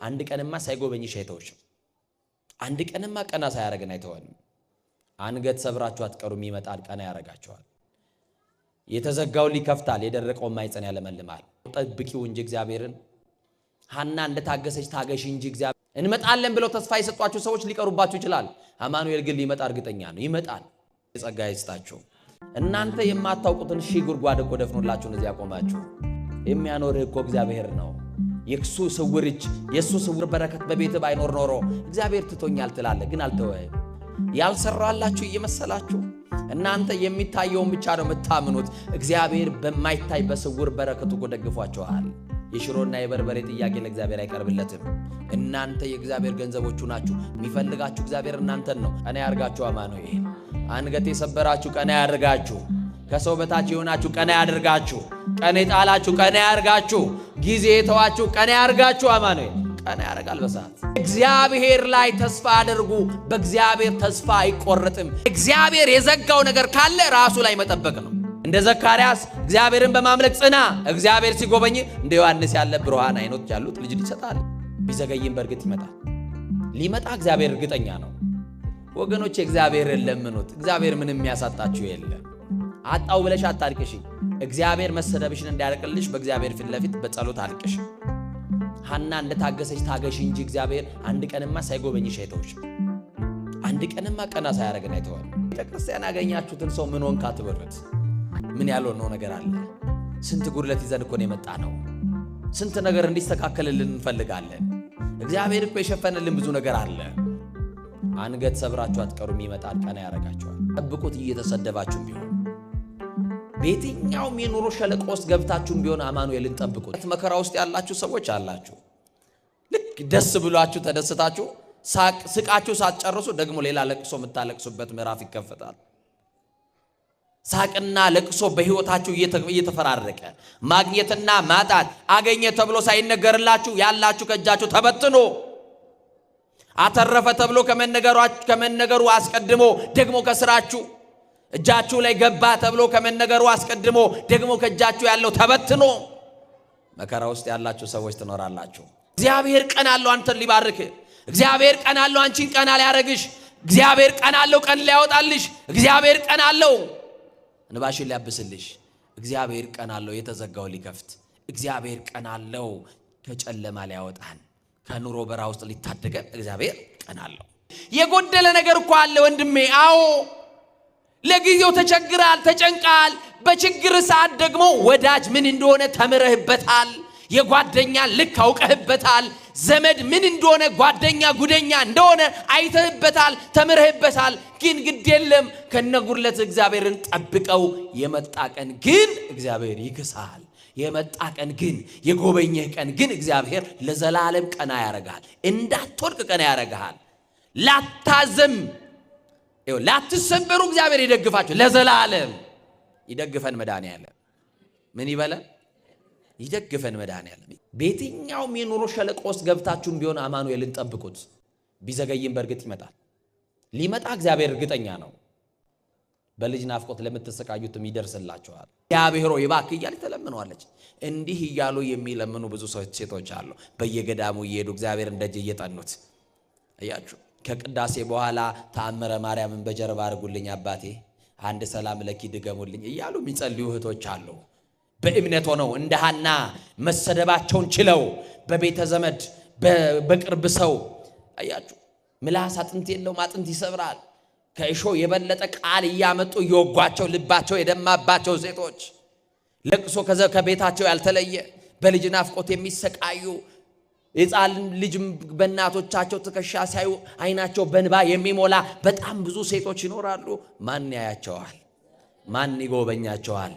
አንድ ቀንማ ሳይጎበኝሽ አይተውሽ አንድ ቀንማ ቀና ሳያረጋን አይተወንም አንገት ሰብራችሁ አትቀሩም ይመጣል ቀና ያረጋቸዋል የተዘጋው ሊከፍታል የደረቀው ማይጸን ያለመልማል ጠብቂው እንጂ እግዚአብሔርን ሐና እንደታገሰች ታገሽ እንጂ እግዚአብሔር እንመጣለን ብለው ተስፋ የሰጧችሁ ሰዎች ሊቀሩባችሁ ይችላል አማኑኤል ግን ሊመጣ እርግጠኛ ነው ይመጣል የጸጋ ይስጣችሁ እናንተ የማታውቁትን ሺህ ጉድጓድ እኮ ደፍኖላችሁ እዚያ ቆማችሁ የሚያኖርህ እኮ እግዚአብሔር ነው የክሱ ስውርጅ የሱ ስውር በረከት በቤት ባይኖር ኖሮ እግዚአብሔር ትቶኛል ትላለህ ግን አልተወህም ያልሰራላችሁ እየመሰላችሁ እናንተ የሚታየውን ብቻ ነው የምታምኑት እግዚአብሔር በማይታይ በስውር በረከቱ ደግፏችኋል የሽሮና የበርበሬ ጥያቄ ለእግዚአብሔር አይቀርብለትም እናንተ የእግዚአብሔር ገንዘቦቹ ናችሁ የሚፈልጋችሁ እግዚአብሔር እናንተን ነው ቀና ያርጋችሁ አማኑኤል አንገት የሰበራችሁ ቀና ያርጋችሁ ከሰው በታች የሆናችሁ ቀና ያርጋችሁ ቀና የጣላችሁ ቀና ያርጋችሁ ጊዜ የተዋችሁ ቀና ያርጋችሁ አማኑኤል ቀና ያረጋል በሰዓት እግዚአብሔር ላይ ተስፋ አድርጉ በእግዚአብሔር ተስፋ አይቆረጥም እግዚአብሔር የዘጋው ነገር ካለ ራሱ ላይ መጠበቅ ነው እንደ ዘካርያስ እግዚአብሔርን በማምለክ ጽና እግዚአብሔር ሲጎበኝ እንደ ዮሐንስ ያለ ብርሃን አይኖች ያሉት ልጅ ይሰጣል ቢዘገይም በርግጥ ይመጣል ሊመጣ እግዚአብሔር እርግጠኛ ነው ወገኖች እግዚአብሔርን ለምኑት እግዚአብሔር ምንም የሚያሳጣችሁ የለም አጣው ብለሽ አታልቅሽ እግዚአብሔር መሰደብሽን እንዲያርቅልሽ በእግዚአብሔር ፊት ለፊት በጸሎት አልቅሽ ሐና እንደታገሰች ታገሽ እንጂ እግዚአብሔር አንድ ቀንማ ሳይጎበኝሽ አይተውሽ አንድ ቀንማ ቀና ሳያረጋን አይተዋል ቤተክርስቲያን ያገኛችሁትን ሰው ምን ሆንካ ትበሉት ምን ያለው ነው ነገር አለ ስንት ጉድለት ይዘን እኮ ነው የመጣ ነው ስንት ነገር እንዲስተካከልልን እንፈልጋለን እግዚአብሔር እኮ የሸፈነልን ብዙ ነገር አለ አንገት ሰብራችሁ አትቀሩም ይመጣል ቀና ያረጋችኋል ጠብቁት እየተሰደባችሁ ቢሆን በየትኛውም የኑሮ ሸለቆ ውስጥ ገብታችሁም ቢሆን አማኑኤልን ጠብቁት መከራ ውስጥ ያላችሁ ሰዎች አላችሁ ልክ ደስ ብሏችሁ ተደስታችሁ ስቃችሁ ሳትጨርሱ ደግሞ ሌላ ለቅሶ የምታለቅሱበት ምዕራፍ ይከፈታል ሳቅና ለቅሶ በህይወታችሁ እየተፈራረቀ ማግኘትና ማጣት አገኘ ተብሎ ሳይነገርላችሁ ያላችሁ ከእጃችሁ ተበትኖ አተረፈ ተብሎ ከመነገሩ አስቀድሞ ደግሞ ከስራችሁ እጃችሁ ላይ ገባ ተብሎ ከመነገሩ አስቀድሞ ደግሞ ከእጃችሁ ያለው ተበትኖ መከራ ውስጥ ያላችሁ ሰዎች ትኖራላችሁ እግዚአብሔር ቀን አለው አንተን ሊባርክ እግዚአብሔር ቀን አለው አንቺን ቀን ሊያረግሽ እግዚአብሔር ቀን አለው ቀን ሊያወጣልሽ እግዚአብሔር ቀን አለው እንባሽን ሊያብስልሽ እግዚአብሔር ቀን አለው የተዘጋው ሊከፍት እግዚአብሔር ቀን አለው ከጨለማ ሊያወጣን ከኑሮ በራ ውስጥ ሊታደገን እግዚአብሔር ቀን አለው የጎደለ ነገር እኮ አለ ወንድሜ አዎ ለጊዜው ተቸግራል ተጨንቃል በችግር ሰዓት ደግሞ ወዳጅ ምን እንደሆነ ተምረህበታል የጓደኛ ልክ አውቀህበታል ዘመድ ምን እንደሆነ ጓደኛ ጉደኛ እንደሆነ አይተህበታል ተምረህበታል ግን ግድ የለም ከነጉርለት እግዚአብሔርን ጠብቀው የመጣ ቀን ግን እግዚአብሔር ይክሳል የመጣ ቀን ግን የጎበኘህ ቀን ግን እግዚአብሔር ለዘላለም ቀና ያረጋል እንዳትወድቅ ቀና ያረጋል ላታዘም ላትሰበሩ እግዚአብሔር ይደግፋችሁ ለዘላለም ይደግፈን መድኃኒዓለም ምን ይበለን ይደግፈን መድኃኒዓለም በየትኛውም የኑሮ ሸለቆ ውስጥ ገብታችሁም ቢሆን አማኑኤልን ጠብቁት ቢዘገይም በርግጥ ይመጣል ሊመጣ እግዚአብሔር እርግጠኛ ነው በልጅ ናፍቆት ለምትሰቃዩትም ይደርስላችኋል እግዚአብሔር ሆይ እባክህ እያለች ተለምነዋለች እንዲህ እያሉ የሚለምኑ ብዙ ሴቶች አሉ በየገዳሙ እየሄዱ እግዚአብሔር እንደጅ እየጠኑት አያችሁ ከቅዳሴ በኋላ ተአምረ ማርያምን በጀርባ አርጉልኝ አባቴ አንድ ሰላም ለኪ ድገሙልኝ እያሉ የሚጸልዩ እህቶች አሉ በእምነት ሆነው እንደ ሐና መሰደባቸውን ችለው በቤተ ዘመድ በቅርብ ሰው አያችሁ ምላስ አጥንት የለውም አጥንት ይሰብራል ከእሾ የበለጠ ቃል እያመጡ እየወጓቸው ልባቸው የደማባቸው ሴቶች ለቅሶ ከቤታቸው ያልተለየ በልጅ ናፍቆት የሚሰቃዩ የጻል ልጅም በእናቶቻቸው ትከሻ ሲያዩ አይናቸው በንባ የሚሞላ በጣም ብዙ ሴቶች ይኖራሉ ማን ያያቸዋል ማን ይጎበኛቸዋል